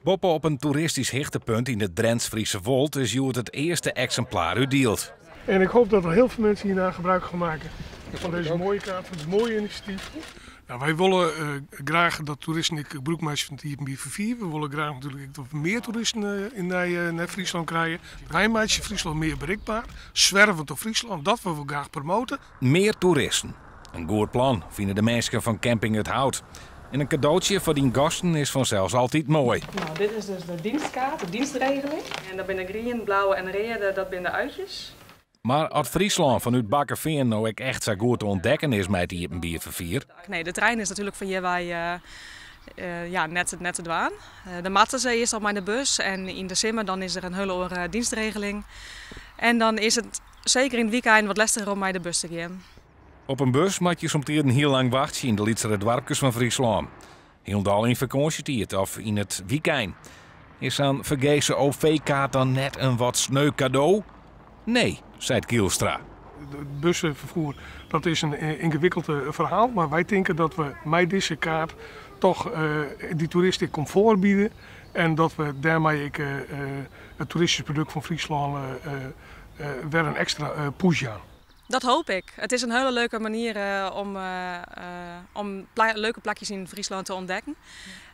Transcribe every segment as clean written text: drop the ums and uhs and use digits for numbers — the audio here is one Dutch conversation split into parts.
Boppen op een toeristisch hichtepunt in het Drents-Friese Wold is Joert het eerste exemplaar uitdeeld. En ik hoop dat er heel veel mensen hierna gebruik gaan maken van deze mooie kaart, van dit mooie initiatief. Nou, wij willen graag dat toeristen gebruik van het IPB vervieren. We willen graag natuurlijk dat we meer toeristen naar Friesland krijgen. Rijnmaatje Friesland meer bereikbaar. Zwerven door Friesland, dat willen we graag promoten. Meer toeristen. Een goed plan, vinden de mensen van Camping Het Hout. En een cadeautje voor die gasten is vanzelfs altijd mooi. Nou, dit is dus de dienstkaart, de dienstregeling. En dat zijn de groen, blauwe en rode, dat zijn de uitjes. Maar als Friesland vanuit Bakkerveen nou ook echt zo goed te ontdekken is met die biervervier. Nee, de trein is natuurlijk van hier wij net te dwaan. De Mattenzee is al maar de bus en in december dan is er een hele dienstregeling. En dan is het zeker in het weekend wat lastiger om bij de bus te gaan. Op een bus moet je soms een heel lang wachten in de lietsere dwarpjes van Friesland. Helemaal in vakantietijd of in het weekend. Is zo'n vergezen OV-kaart dan net een wat sneu cadeau? Nee, zei Kielstra. Het bussenvervoer, dat is een ingewikkeld verhaal. Maar wij denken dat we met deze kaart toch die toeristen comfort bieden. En dat we daarmee het toeristisch product van Friesland weer een extra push aan. Dat hoop ik. Het is een hele leuke manier om leuke plekjes in Friesland te ontdekken.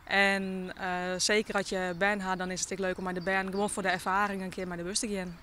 En zeker als je band hebt, dan is het leuk om met de band gewoon voor de ervaring een keer met de bus te gaan.